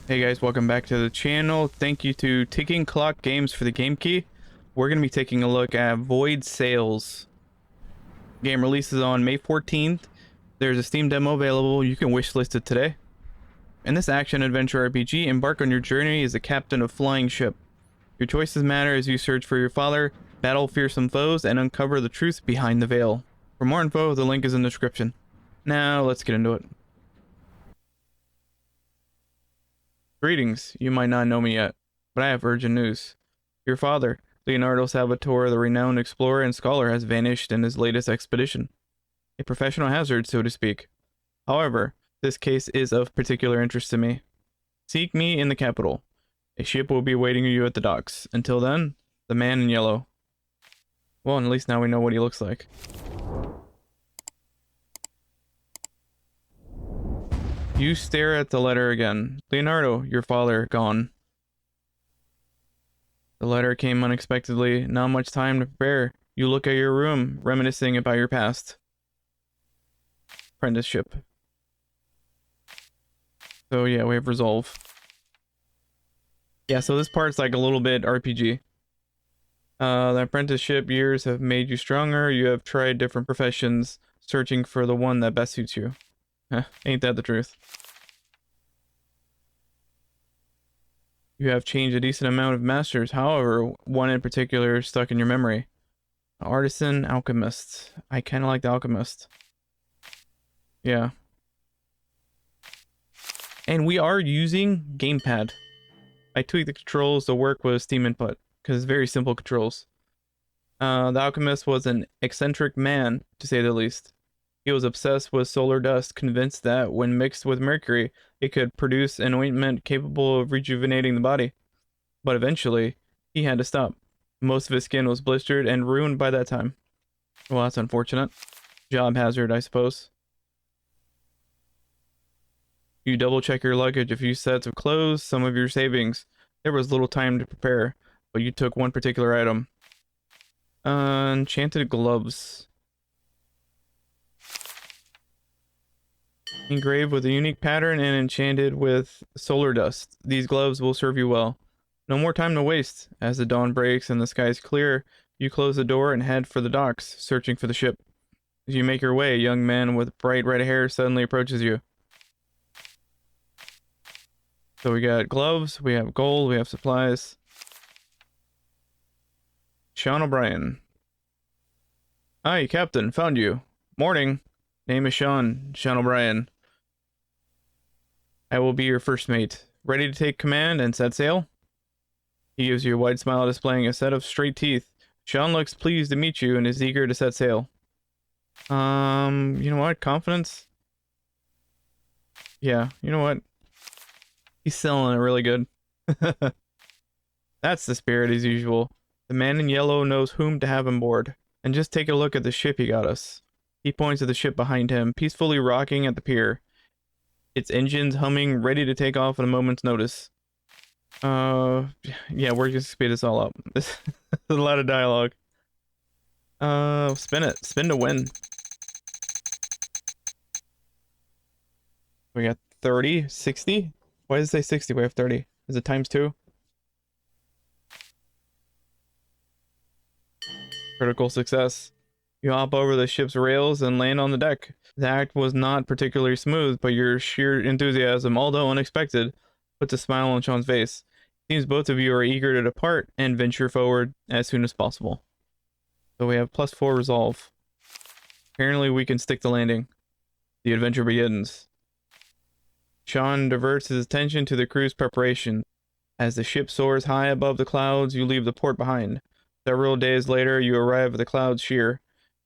Hey guys, welcome back to the channel. Thank you to Ticking Clock Games for the game key. We're going to be taking a look at Void Sales. Game releases on May 14th. There's a Steam demo available. You can wishlist it today. In this action-adventure RPG, embark on your journey as the captain of flying ship. Your choices matter as you search for your father, battle fearsome foes, and uncover the truth behind the veil. For more info, the link is in the description. Now, let's get into it. Greetings, you might not know me yet, but I have urgent news. Your father, Leonardo Salvatore, the renowned explorer and scholar, has vanished in his latest expedition. A professional hazard, so to speak. However, this case is of particular interest to me. Seek me in the capital. A ship will be awaiting you at the docks. Until then, the man in yellow. Well, at least now we know what he looks like. You stare at the letter again. Leonardo, your father, gone. The letter came unexpectedly. Not much time to prepare. You look at your room, reminiscing about your past. Apprenticeship. So yeah, we have resolve. Yeah, so this part's like a little bit RPG. The apprenticeship years have made you stronger. You have tried different professions, searching for the one that best suits you. Ain't that the truth? You have changed a decent amount of masters, however, one in particular is stuck in your memory. Artisan, alchemist. I kinda like the alchemist. Yeah. And we are using gamepad. I tweaked the controls to work with Steam input, because it's very simple controls. The alchemist was an eccentric man, to say the least. He was obsessed with solar dust, convinced that when mixed with mercury, it could produce an ointment capable of rejuvenating the body. But eventually, he had to stop. Most of his skin was blistered and ruined by that time. Well, that's unfortunate. Job hazard, I suppose. You double check your luggage, a few sets of clothes, some of your savings. There was little time to prepare, but you took one particular item. Enchanted gloves. Engraved with a unique pattern and enchanted with solar dust. These gloves will serve you well. No more time to waste. As the dawn breaks and the sky is clear, you close the door and head for the docks, searching for the ship. As you make your way, a young man with bright red hair suddenly approaches you. So we got gloves, we have gold, we have supplies. Sean O'Brien. Hi, Captain, found you. Morning. Name is Sean O'Brien. I will be your first mate. Ready to take command and set sail? He gives you a wide smile, displaying a set of straight teeth. Sean looks pleased to meet you and is eager to set sail. You know what? Confidence? Yeah, you know what? He's selling it really good. That's the spirit as usual. The man in yellow knows whom to have on board. And just take a look at the ship he got us. He points to the ship behind him, peacefully rocking at the pier. Its engines humming, ready to take off at a moment's notice. Yeah, we're gonna speed this all up. There's a lot of dialogue. Spin it. Spin to win. We got 30, 60? Why does it say 60? We have 30. Is it times 2? Critical success. You hop over the ship's rails and land on the deck. The act was not particularly smooth, but your sheer enthusiasm, although unexpected, puts a smile on Sean's face. It seems both of you are eager to depart and venture forward as soon as possible. So we have +4 resolve. Apparently we can stick the landing. The adventure begins. Sean diverts his attention to the crew's preparation. As the ship soars high above the clouds, you leave the port behind. Several days later, you arrive at the Cloud Sheer,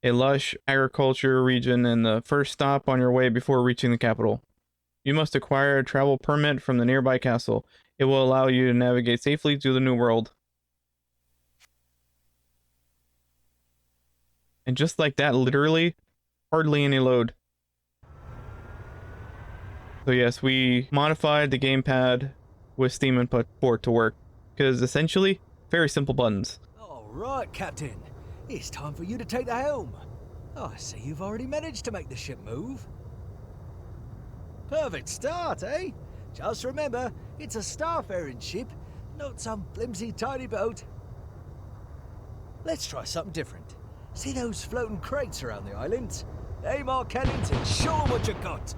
a lush agriculture region and the first stop on your way before reaching the capital. You must acquire a travel permit from the nearby castle. It will allow you to navigate safely to the New World. And just like that, literally, hardly any load. So yes, we modified the gamepad with Steam input for it to work. Because essentially, very simple buttons. All right, Captain. It's time for you to take the helm. I see you've already managed to make the ship move. Perfect start, eh? Just remember, it's a starfaring ship, not some flimsy tiny boat. Let's try something different. See those floating crates around the island? Aim our cannons and show 'em what you got.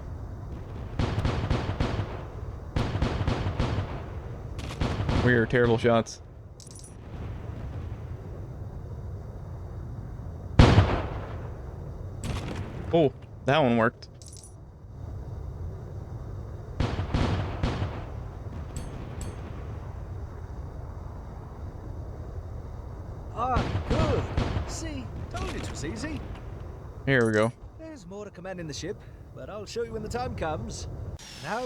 We are terrible shots. Oh, that one worked. Ah, good. See, told it was easy. Here we go. There's more to commanding the ship, but I'll show you when the time comes. Now,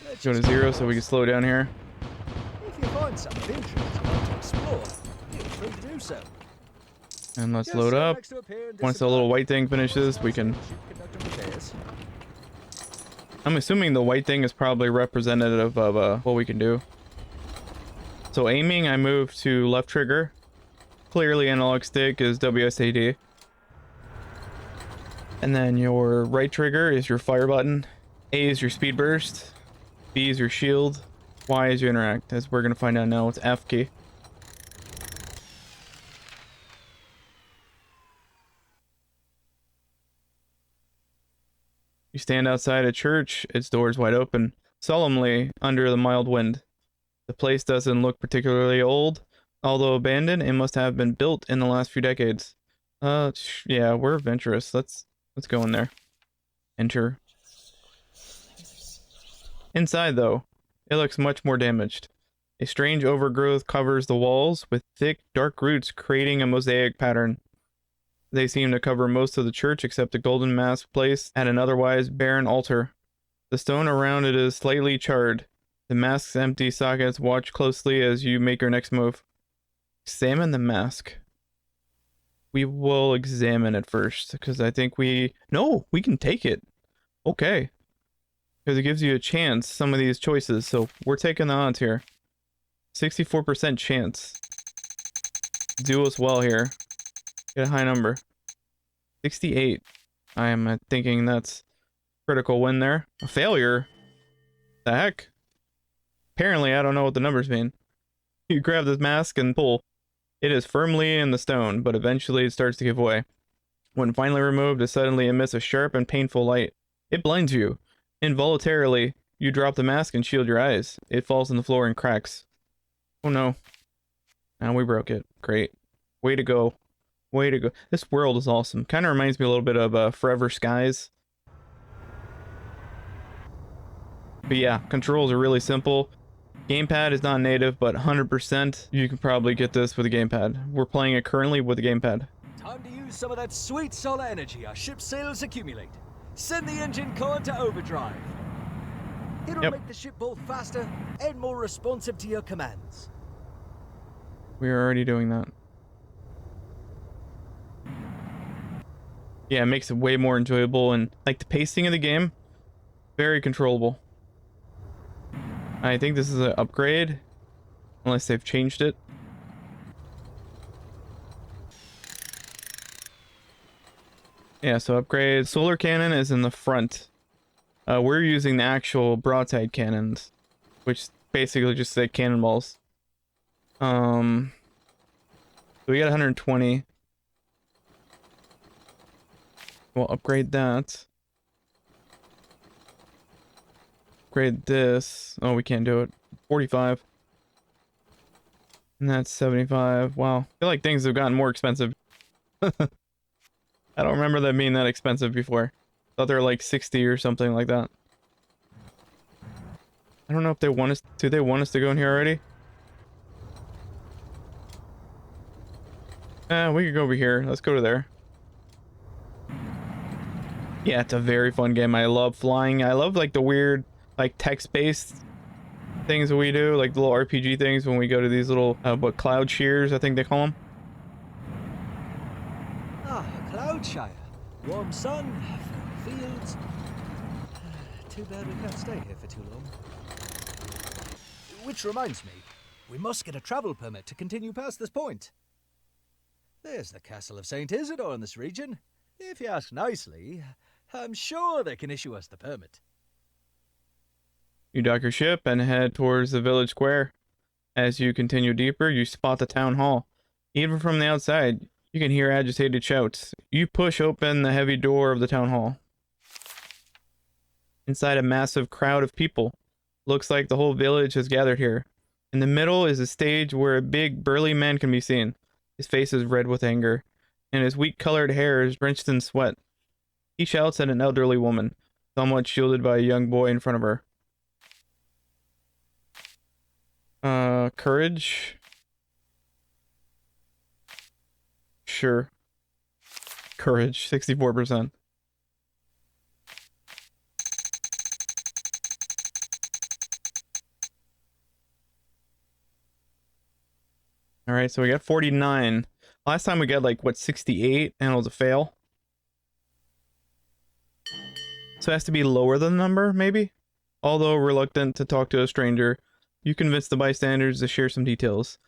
let's Go to just 0 so we can slow down here. If you find something of interest you want to explore, feel free to do so. And let's Just load stand up. next to a pier and Once the little disembark. white thing finishes, we can... Ship conducting repairs. I'm assuming the white thing is probably representative of what we can do. So aiming, I move to left trigger. Clearly analog stick is WSAD. And then your right trigger is your fire button. A is your speed burst. B is your shield. Y is your interact. As we're gonna find out now, it's F key. You stand outside a church, its doors wide open, solemnly under the mild wind. The place doesn't look particularly old. Although abandoned, it must have been built in the last few decades. Yeah, we're adventurous. Let's go in there. Enter. Inside, though, it looks much more damaged. A strange overgrowth covers the walls, with thick, dark roots creating a mosaic pattern. They seem to cover most of the church except a golden mask placed at an otherwise barren altar. The stone around it is slightly charred. The mask's empty sockets watch closely as you make your next move. Examine the mask. We will examine it first, because I think no, we can take it. Okay. Because it gives you a chance, some of these choices, so we're taking the odds here. 64% chance. Do us well here. Get a high number. 68. I am thinking that's critical win there. A failure? The heck? Apparently, I don't know what the numbers mean. You grab this mask and pull. It is firmly in the stone, but eventually it starts to give way. When finally removed, it suddenly emits a sharp and painful light. It blinds you. Involuntarily, you drop the mask and shield your eyes. It falls on the floor and cracks. Oh no. Now we broke it. Great. Way to go. Way to go. This world is awesome. Kind of reminds me a little bit of Forever Skies. But yeah, controls are really simple. Gamepad is not native, but 100% you can probably get this with a gamepad. We're playing it currently with a gamepad. Time to use some of that sweet solar energy our ship's sails accumulate. Send the engine core to overdrive. It'll make the ship both faster and more responsive to your commands. We are already doing that. Yeah, it makes it way more enjoyable, and like the pacing of the game, very controllable. I think this is an upgrade, unless they've changed it. Yeah, so upgrade. Solar cannon is in the front. We're using the actual broadside cannons, which basically just say cannonballs. So we got 120. We'll upgrade that. Upgrade this. Oh, we can't do it. 45. And that's 75. Wow. I feel like things have gotten more expensive. I don't remember them being that expensive before. Thought they were like 60 or something like that. I don't know if they want us. Do they want us to go in here already? We could go over here. Let's go to there. Yeah, it's a very fun game. I love flying. I love like the weird, like text-based things that we do, like the little RPG things when we go to these little, what, cloud shears, I think they call them. Ah, Cloudshire. Warm sun, fields. Too bad we can't stay here for too long. Which reminds me, we must get a travel permit to continue past this point. There's the castle of St. Isidore in this region. If you ask nicely, I'm sure they can issue us the permit. You dock your ship and head towards the village square. As you continue deeper, you spot the town hall. Even from the outside, you can hear agitated shouts. You push open the heavy door of the town hall. Inside, a massive crowd of people. Looks like the whole village has gathered here. In the middle is a stage where a big, burly man can be seen. His face is red with anger, and his weak-colored hair is drenched in sweat. He shouts at an elderly woman, somewhat shielded by a young boy in front of her. Courage? Sure. Courage, 64%. Alright, so we got 49. Last time we got like, what, 68? And it was a fail. So it has to be lower than the number, maybe? Although reluctant to talk to a stranger, you convince the bystanders to share some details.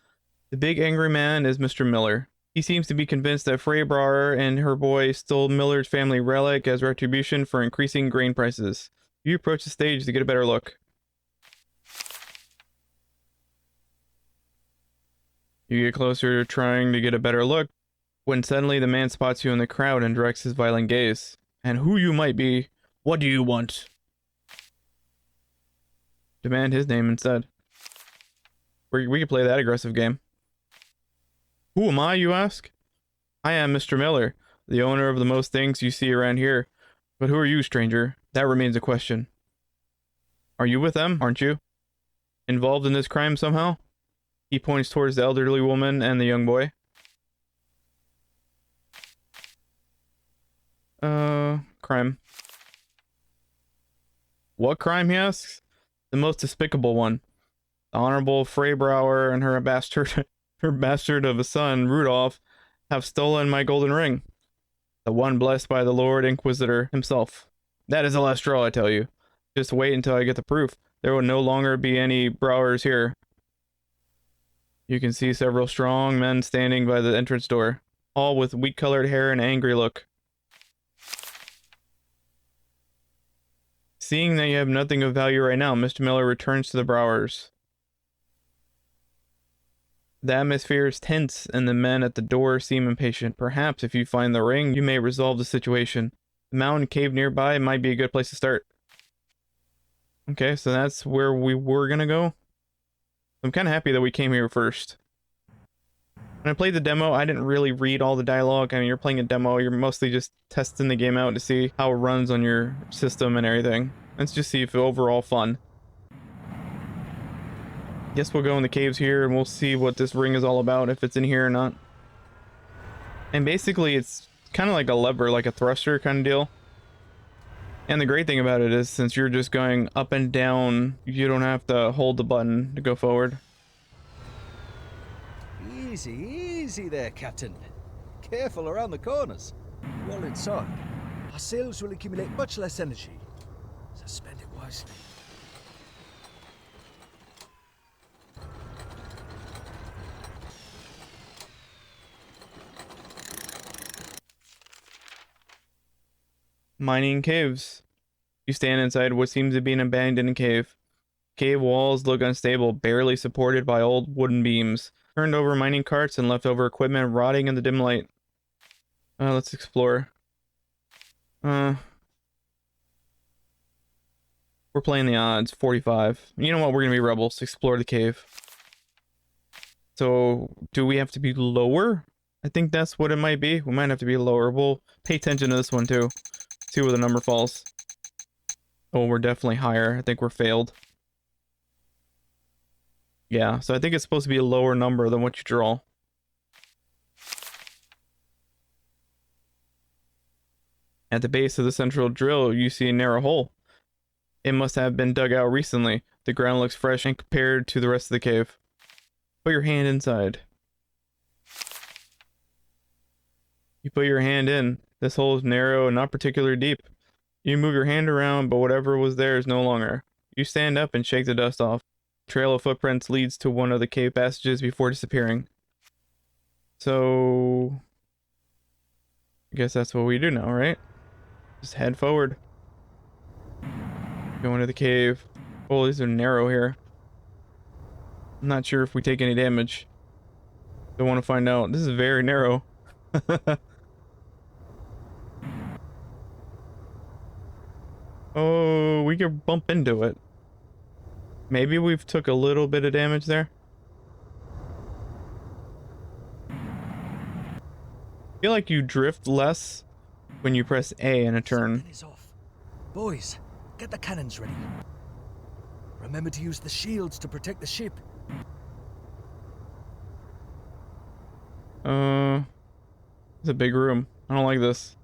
The big angry man is Mr. Miller. He seems to be convinced that Freybauer and her boy stole Miller's family relic as retribution for increasing grain prices. You approach the stage to get a better look. You get closer, trying to get a better look, when suddenly the man spots you in the crowd and directs his violent gaze. And who you might be, what do you want? Demand his name instead. We could play that aggressive game. Who am I, you ask? I am Mr. Miller, the owner of the most things you see around here. But who are you, stranger? That remains a question. Are you with them, aren't you? Involved in this crime somehow? He points towards the elderly woman and the young boy. Crime. What crime, he asks? The most despicable one. The Honorable Freybauer and her bastard of a son, Rudolph, have stolen my golden ring. The one blessed by the Lord Inquisitor himself. That is the last straw, I tell you. Just wait until I get the proof. There will no longer be any Browers here. You can see several strong men standing by the entrance door, all with weak-colored hair and angry look. Seeing that you have nothing of value right now, Mr. Miller returns to the Browers. The atmosphere is tense, and the men at the door seem impatient. Perhaps if you find the ring, you may resolve the situation. The mountain cave nearby might be a good place to start. Okay, so that's where we were gonna go. I'm kind of happy that we came here first. When I played the demo, I didn't really read all the dialogue. I mean, you're playing a demo, you're mostly just testing the game out to see how it runs on your system and everything. Let's just see if it's overall fun. Guess we'll go in the caves here and we'll see what this ring is all about, if it's in here or not. And basically, it's kind of like a lever, like a thruster kind of deal. And the great thing about it is, since you're just going up and down, you don't have to hold the button to go forward. Easy, easy there, Captain. Careful around the corners. While inside, our sails will accumulate much less energy, so spend it wisely. Mining caves. You stand inside what seems to be an abandoned cave. Cave walls look unstable, barely supported by old wooden beams. Turned over mining carts and leftover equipment rotting in the dim light. Let's explore. We're playing the odds, 45. You know what, we're gonna be rebels, explore the cave. So, do we have to be lower? I think that's what it might be. We might have to be lower. We'll pay attention to this one too. See where the number falls. Oh, we're definitely higher. I think we're failed. Yeah, so I think it's supposed to be a lower number than what you draw. At the base of the central drill, you see a narrow hole. It must have been dug out recently. The ground looks fresh and compared to the rest of the cave. Put your hand inside. You put your hand in. This hole is narrow and not particularly deep. You move your hand around, but whatever was there is no longer. You stand up and shake the dust off. Trail of footprints leads to one of the cave passages before disappearing. So, I guess that's what we do now, right? Just head forward. Go into the cave. Oh, these are narrow here. I'm not sure if we take any damage. Don't want to find out. This is very narrow. Oh, we could bump into it. Maybe we've took a little bit of damage there. I feel like you drift less when you press A in a turn. Something is off. Boys, get the cannons ready. Remember to use the shields to protect the ship. It's a big room. I don't like this.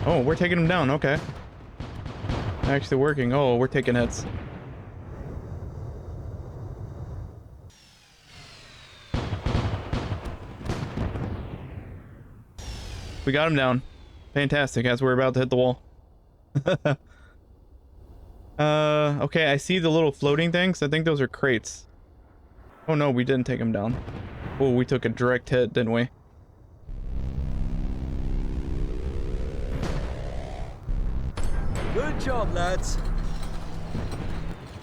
Oh, we're taking him down. Okay. Actually working. Oh, we're taking hits. We got him down. Fantastic, as we're about to hit the wall. Okay, I see the little floating things. I think those are crates. Oh no, we didn't take him down. Oh, we took a direct hit, didn't we? Good job, lads.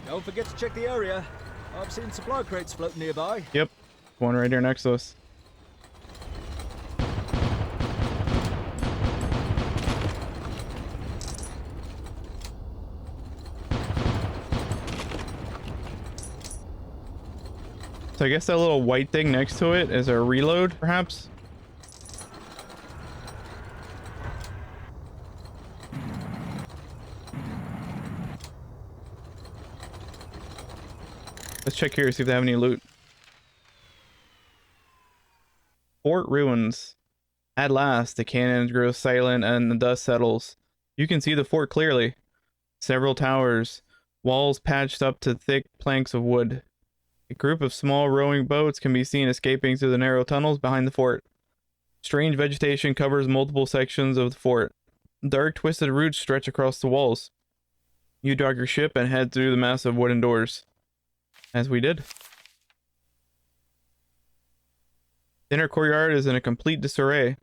Don't forget to check the area. I've seen supply crates floating nearby. Yep. One right here next to us. So I guess that little white thing next to it is a reload, perhaps? Let's check here, see if they have any loot. Fort ruins. At last, the cannons grow silent and the dust settles. You can see the fort clearly. Several towers, walls patched up to thick planks of wood. A group of small rowing boats can be seen escaping through the narrow tunnels behind the fort. Strange vegetation covers multiple sections of the fort. Dark, twisted roots stretch across the walls. You dock your ship and head through the massive wooden doors. As we did. The inner courtyard is in a complete disarray.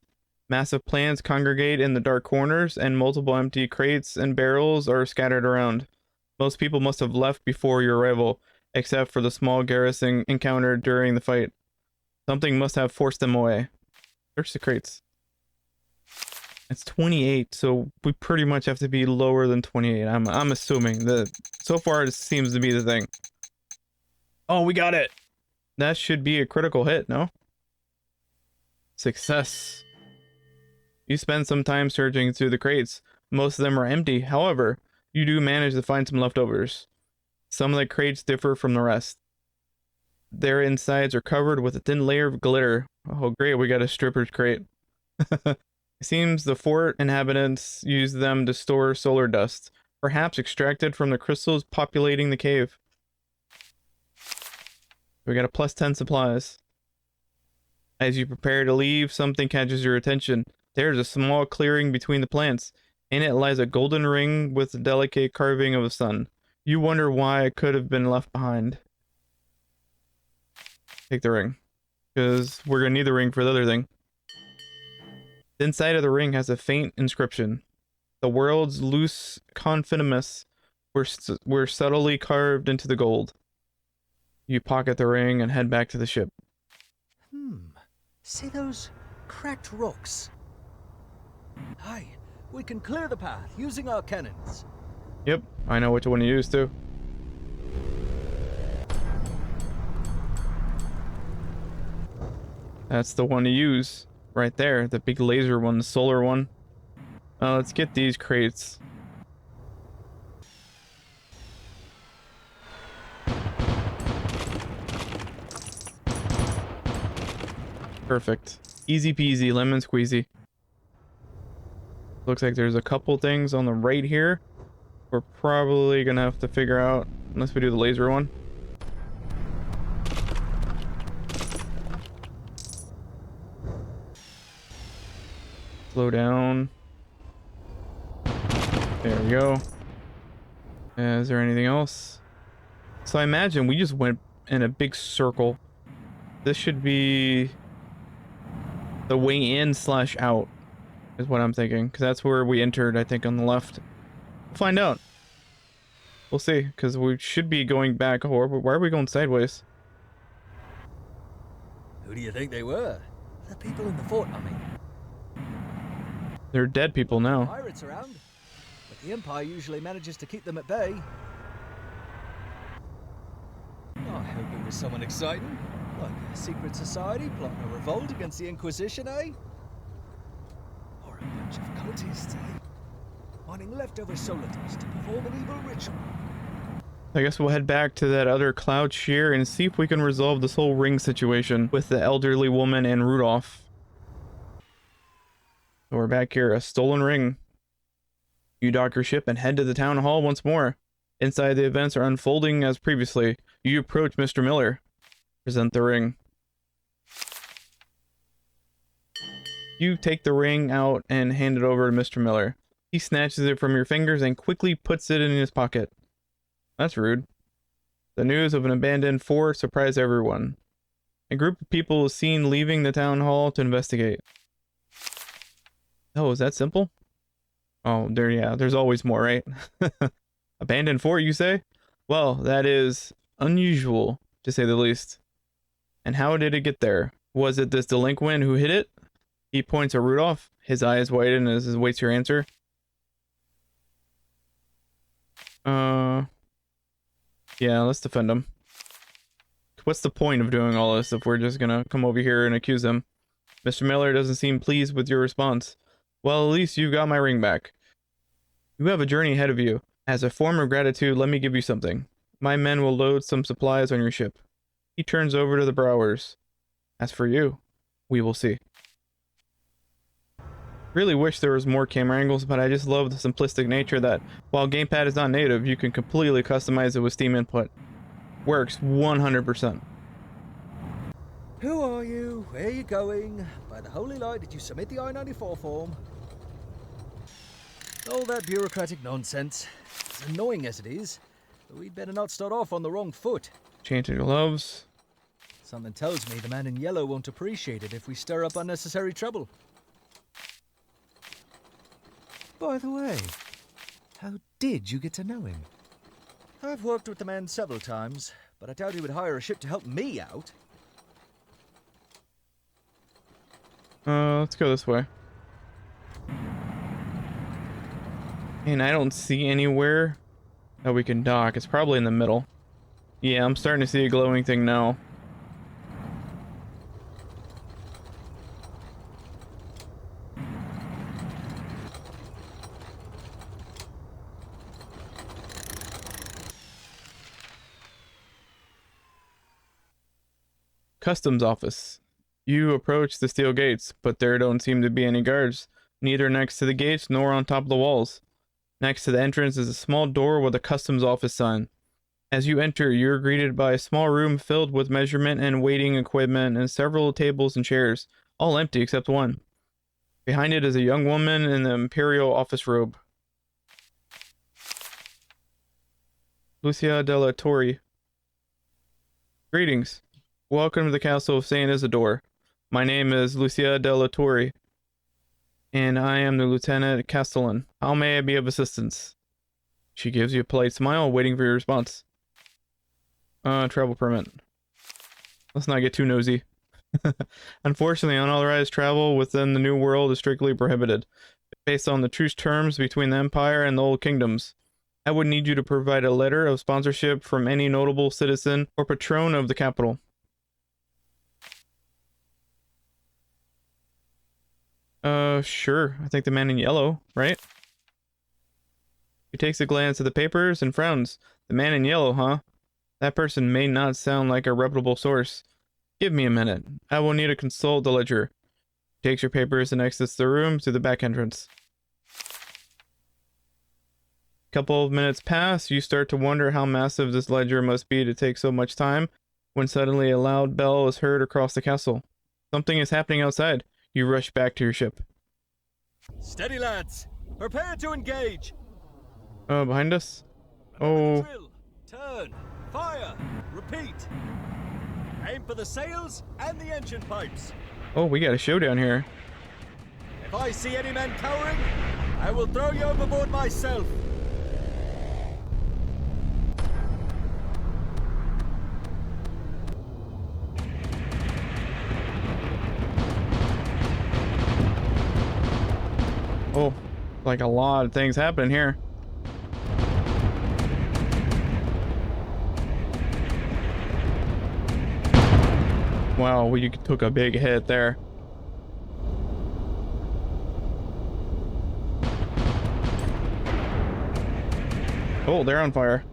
Massive plants congregate in the dark corners, and multiple empty crates and barrels are scattered around. Most people must have left before your arrival, except for the small garrison encountered during the fight. Something must have forced them away. Search the crates. It's 28, so we pretty much have to be lower than 28. I'm assuming that so far it seems to be the thing. Oh, we got it. That should be a critical hit, no? Success. You spend some time searching through the crates. Most of them are empty. However, you do manage to find some leftovers. Some of the crates differ from the rest. Their insides are covered with a thin layer of glitter. Oh, great, we got a stripper's crate. It seems the fort inhabitants use them to store solar dust, perhaps extracted from the crystals populating the cave. We got a +10 supplies. As you prepare to leave, something catches your attention. There's a small clearing between the plants. In it lies a golden ring with a delicate carving of a sun. You wonder why it could have been left behind. Take the ring, because we're gonna need the ring for the other thing. The inside of the ring has a faint inscription. The world's loose confinimus were subtly carved into the gold. You pocket the ring and head back to the ship. See those cracked rocks? Hey, we can clear the path using our cannons. Yep, I know which one to use too. That's the one to use. Right there, the big laser one, the solar one. Let's get these crates. Perfect. Easy peasy, lemon squeezy. Looks like there's a couple things on the right here. We're probably gonna have to figure out, unless we do the laser one. Slow down. There we go. Is there anything else? So I imagine we just went in a big circle. This should be the way in slash out, is what I'm thinking. Because that's where we entered, I think, on the left. We'll find out. We'll see, because we should be going back. Or why are we going sideways? Who do you think they were? The people in the fort, I mean. They're dead people now. Pirates around, but the Empire usually manages to keep them at bay. I hope it was someone exciting, like a secret society plotting a revolt against the Inquisition, eh? Or a bunch of cultists, eh? Mining leftover solar dust to perform an evil ritual. I guess we'll head back to that other cloud shear and see if we can resolve this whole ring situation with the elderly woman and Rudolph. So we're back here, a stolen ring. You dock your ship and head to the town hall once more. Inside, the events are unfolding as previously. You approach Mr. Miller. Present the ring. You take the ring out and hand it over to Mr. Miller. He snatches it from your fingers and quickly puts it in his pocket. That's rude. The news of an abandoned fort surprised everyone. A group of people is seen leaving the town hall to investigate. Oh, is that simple? Oh, there's always more, right? Abandoned fort, you say? Well, that is unusual, to say the least. And how did it get there? Was it this delinquent who hid it? He points at Rudolph. His eyes widen as he waits your answer. Yeah, let's defend him. What's the point of doing all this if we're just gonna come over here and accuse him? Mr. Miller doesn't seem pleased with your response. Well, at least you got my ring back. You have a journey ahead of you. As a form of gratitude, let me give you something. My men will load some supplies on your ship. He turns over to the Browers. As for you, we will see. Really wish there was more camera angles, but I just love the simplistic nature that while gamepad is not native, you can completely customize it with Steam input. Works 100%. Who are you? Where are you going? By the holy light, did you submit the I-94 form? All that bureaucratic nonsense. As annoying as it is, we'd better not start off on the wrong foot. Change your gloves. Something tells me the man in yellow won't appreciate it if we stir up unnecessary trouble. By the way, how did you get to know him? I've worked with the man several times, but I doubt he would hire a ship to help me out. Let's go this way. And I don't see anywhere that we can dock. It's probably in the middle. Yeah, I'm starting to see a glowing thing now. Customs office. You approach the steel gates, but there don't seem to be any guards, neither next to the gates nor on top of the walls. Next to the entrance is a small door with a customs office sign. As you enter, you're greeted by a small room filled with measurement and weighting equipment and several tables and chairs, all empty except one. Behind it is a young woman in the imperial office robe. Lucia della Torre. Greetings. Welcome to the castle of Saint Isidore. My name is Lucia della Torre, and I am the Lieutenant Castellan. How may I be of assistance? She gives you a polite smile, waiting for your response. Travel permit. Let's not get too nosy. Unfortunately, unauthorized travel within the New World is strictly prohibited, based on the truce terms between the Empire and the Old Kingdoms. I would need you to provide a letter of sponsorship from any notable citizen or patron of the capital. Sure. I think the man in yellow, right? He takes a glance at the papers and frowns. The man in yellow, huh? That person may not sound like a reputable source. Give me a minute. I will need to consult the ledger. He takes your papers and exits the room through the back entrance. A couple of minutes pass. You start to wonder how massive this ledger must be to take so much time, when suddenly a loud bell is heard across the castle. Something is happening outside. You rush back to your ship. Steady, lads. Prepare to engage. Behind us. Remember the Oh, drill. Turn. Fire. Repeat. Aim for the sails and the engine pipes. oh, we got a showdown here. If I see any men cowering, I will throw you overboard myself. Oh, like a lot of things happening here. Wow, we took a big hit there. Oh, they're on fire.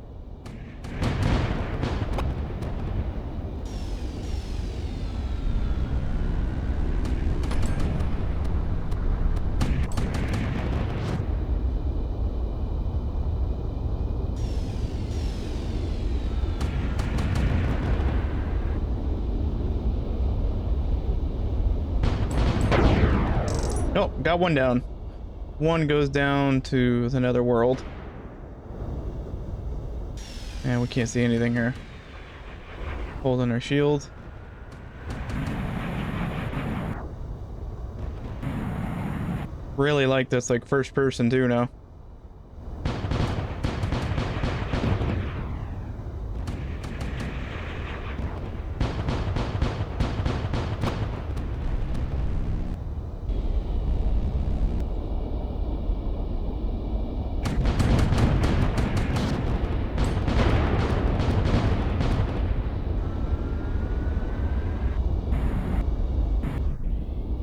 Oh, got one down. One goes down to the nether world. And we can't see anything here. Holding our shield. Really like this, like, first person too now.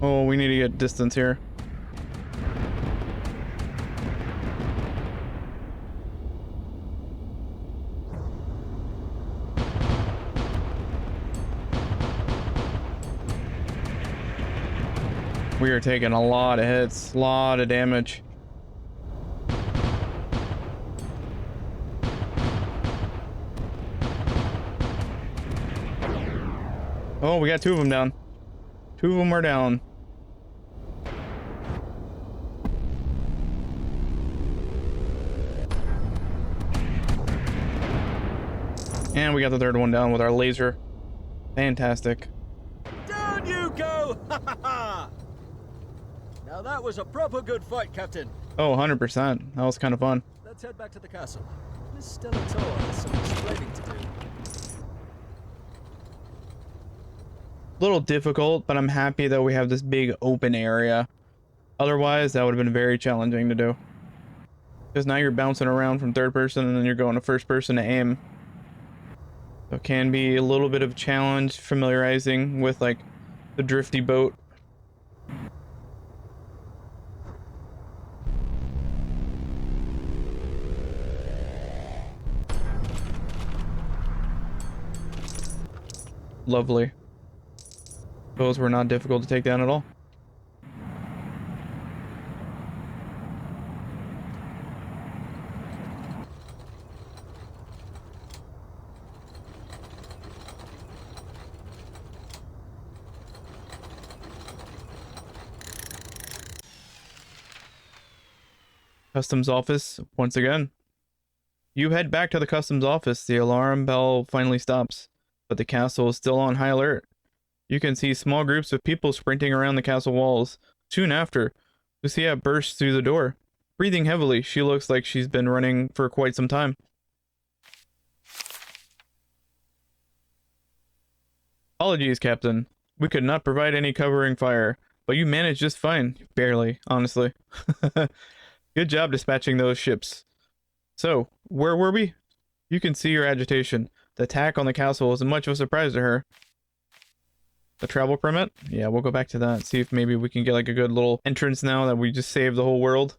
Oh, we need to get distance here. We are taking a lot of hits, a lot of damage. Oh, we got two of them down. Two of them are down. And we got the third one down with our laser. Fantastic. Down you go! Ha ha ha! Now that was a proper good fight, Captain. Oh, 100%. That was kind of fun. Let's head back to the castle. Miss Stellator has some explaining to do. Little difficult, but I'm happy that we have this big open area. Otherwise, that would have been very challenging to do. Because now you're bouncing around from third person and then you're going to first person to aim. So it can be a little bit of a challenge familiarizing with like the drifty boat. Lovely. Those were not difficult to take down at all. Customs office once again. You head back to the customs office. The alarm bell finally stops, but the castle is still on high alert. You can see small groups of people sprinting around the castle walls. Soon after, Lucia bursts through the door. Breathing heavily, she looks like she's been running for quite some time. Apologies, Captain. We could not provide any covering fire, but you managed just fine. Barely, honestly. Good job dispatching those ships. So, where were we? You can see your agitation. The attack on the castle was much of a surprise to her. The travel permit? Yeah, we'll go back to that. See if maybe we can get like a good little entrance now that we just saved the whole world.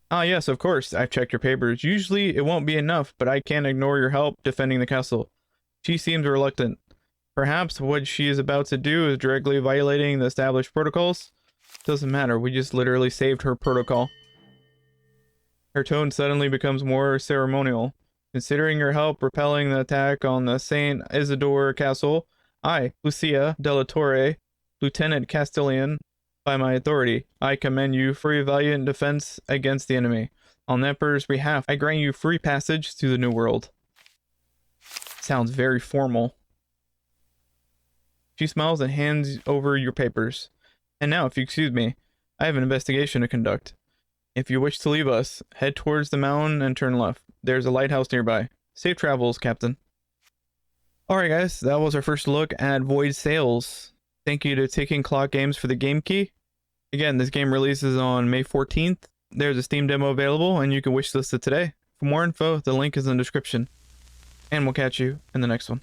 Ah, yes, of course. I've checked your papers. Usually it won't be enough, but I can't ignore your help defending the castle. She seems reluctant. Perhaps what she is about to do is directly violating the established protocols? Doesn't matter. We just literally saved her protocol. Her tone suddenly becomes more ceremonial. Considering your help repelling the attack on the Saint Isidore castle, I, Lucia Della Torre, Lieutenant Castilian, By my authority, I commend you for your valiant defense against the enemy. On the Emperor's behalf, I grant you free passage to the New World. Sounds very formal. She smiles and hands over your papers. And now, if you excuse me, I have an investigation to conduct. If you wish to leave us, head towards the mountain and turn left. There's a lighthouse nearby. Safe travels, Captain. Alright guys, that was our first look at Voyage sales. Thank you to Ticking Clock Games for the game key. Again, this game releases on May 14th. There's a Steam demo available and you can wishlist it today. For more info, the link is in the description. And we'll catch you in the next one.